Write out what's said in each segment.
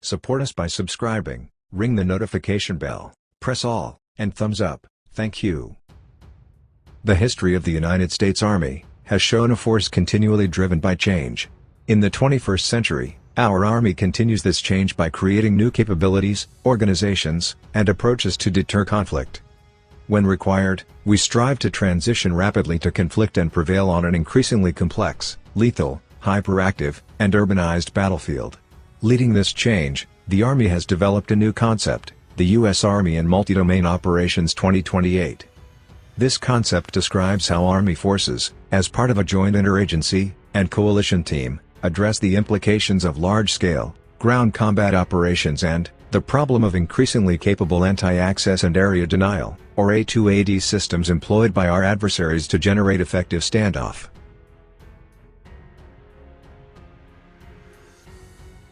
Support us by subscribing, ring the notification bell, press all, and thumbs up, thank you. The history of the United States Army has shown a force continually driven by change. In the 21st century, our Army continues this change by creating new capabilities, organizations, and approaches to deter conflict. When required, we strive to transition rapidly to conflict and prevail on an increasingly complex, lethal, hyperactive, and urbanized battlefield. Leading this change, the Army has developed a new concept, the U.S. Army in Multi-Domain Operations 2028. This concept describes how Army forces, as part of a joint interagency and coalition team, address the implications of large-scale, ground combat operations and the problem of increasingly capable anti-access and area denial, or A2AD systems employed by our adversaries to generate effective standoff.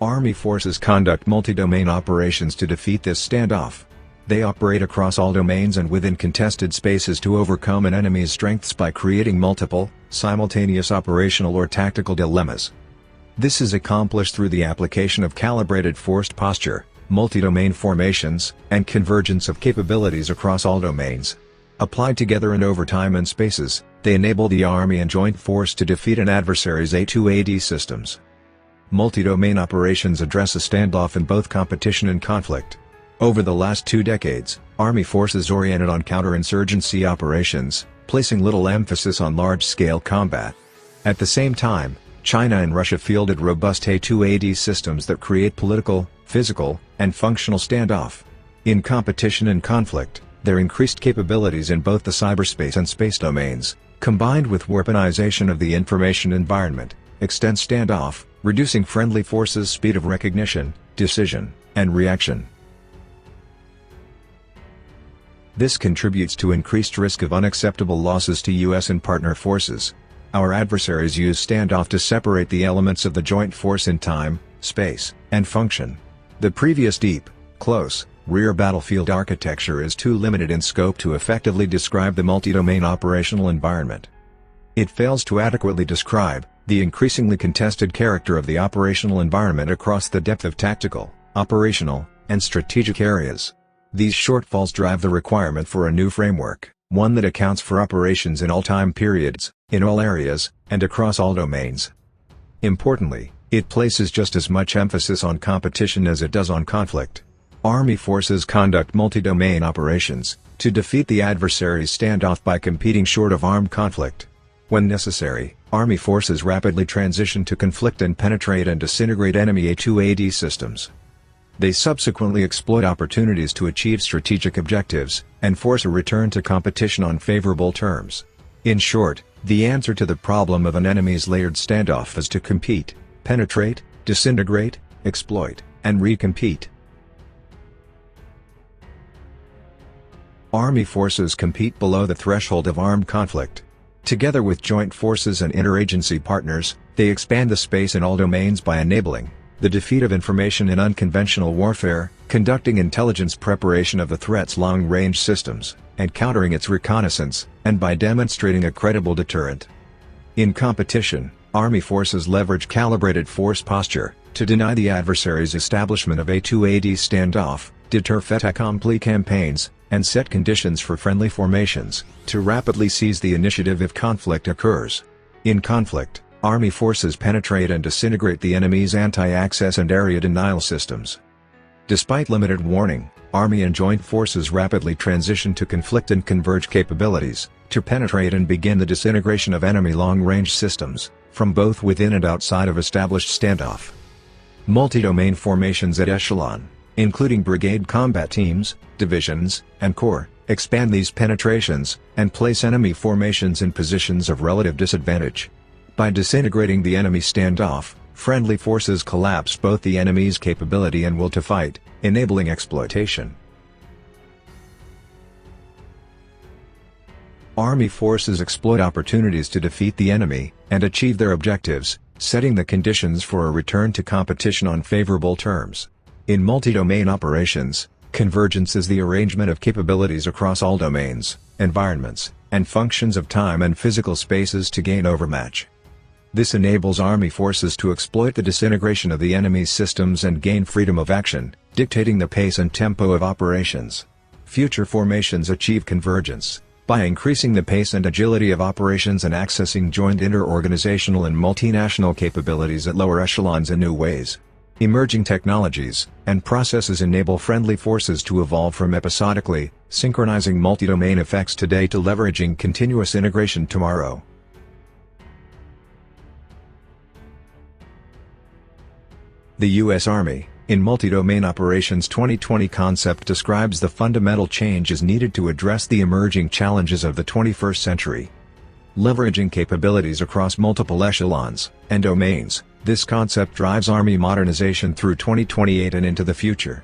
Army forces conduct multi-domain operations to defeat this standoff. They operate across all domains and within contested spaces to overcome an enemy's strengths by creating multiple, simultaneous operational or tactical dilemmas. This is accomplished through the application of calibrated force posture, multi-domain formations, and convergence of capabilities across all domains. Applied together and over time and spaces, they enable the Army and Joint Force to defeat an adversary's A2AD systems. Multi-domain operations address a standoff in both competition and conflict. Over the last 2 decades, Army forces oriented on counterinsurgency operations, placing little emphasis on large-scale combat. At the same time, China and Russia fielded robust A2AD systems that create political, physical, and functional standoff. In competition and conflict, their increased capabilities in both the cyberspace and space domains, combined with weaponization of the information environment, extend standoff, reducing friendly forces' speed of recognition, decision, and reaction. This contributes to increased risk of unacceptable losses to U.S. and partner forces. Our adversaries use standoff to separate the elements of the joint force in time, space, and function. The previous deep, close, rear battlefield architecture is too limited in scope to effectively describe the multi-domain operational environment. It fails to adequately describe the increasingly contested character of the operational environment across the depth of tactical, operational, and strategic areas. These shortfalls drive the requirement for a new framework, one that accounts for operations in all time periods, in all areas, and across all domains. Importantly, it places just as much emphasis on competition as it does on conflict. Army forces conduct multi-domain operations to defeat the adversary's standoff by competing short of armed conflict. When necessary, Army forces rapidly transition to conflict and penetrate and disintegrate enemy A2AD systems. They subsequently exploit opportunities to achieve strategic objectives, and force a return to competition on favorable terms. In short, the answer to the problem of an enemy's layered standoff is to compete, penetrate, disintegrate, exploit, and recompete. Army forces compete below the threshold of armed conflict. Together with joint forces and interagency partners, they expand the space in all domains by enabling the defeat of information in unconventional warfare, conducting intelligence preparation of the threat's long-range systems, and countering its reconnaissance, and by demonstrating a credible deterrent. In competition, Army forces leverage calibrated force posture to deny the adversary's establishment of A2AD standoff, deter fait accompli campaigns, and set conditions for friendly formations to rapidly seize the initiative if conflict occurs. In conflict, Army forces penetrate and disintegrate the enemy's anti-access and area denial systems. Despite limited warning, Army and Joint Forces rapidly transition to conflict and converge capabilities to penetrate and begin the disintegration of enemy long-range systems, from both within and outside of established standoff. Multi-domain formations at echelon, including brigade combat teams, divisions, and corps, expand these penetrations, and place enemy formations in positions of relative disadvantage. By disintegrating the enemy standoff, friendly forces collapse both the enemy's capability and will to fight, enabling exploitation. Army forces exploit opportunities to defeat the enemy, and achieve their objectives, setting the conditions for a return to competition on favorable terms. In multi-domain operations, convergence is the arrangement of capabilities across all domains, environments, and functions of time and physical spaces to gain overmatch. This enables Army forces to exploit the disintegration of the enemy's systems and gain freedom of action, dictating the pace and tempo of operations. Future formations achieve convergence by increasing the pace and agility of operations and accessing joint inter-organizational and multinational capabilities at lower echelons in new ways. Emerging technologies and processes enable friendly forces to evolve from episodically synchronizing multi-domain effects today to leveraging continuous integration tomorrow. The U.S. Army, in Multi-Domain Operations 2020 concept describes the fundamental changes needed to address the emerging challenges of the 21st century. Leveraging capabilities across multiple echelons and domains, this concept drives Army modernization through 2028 and into the future.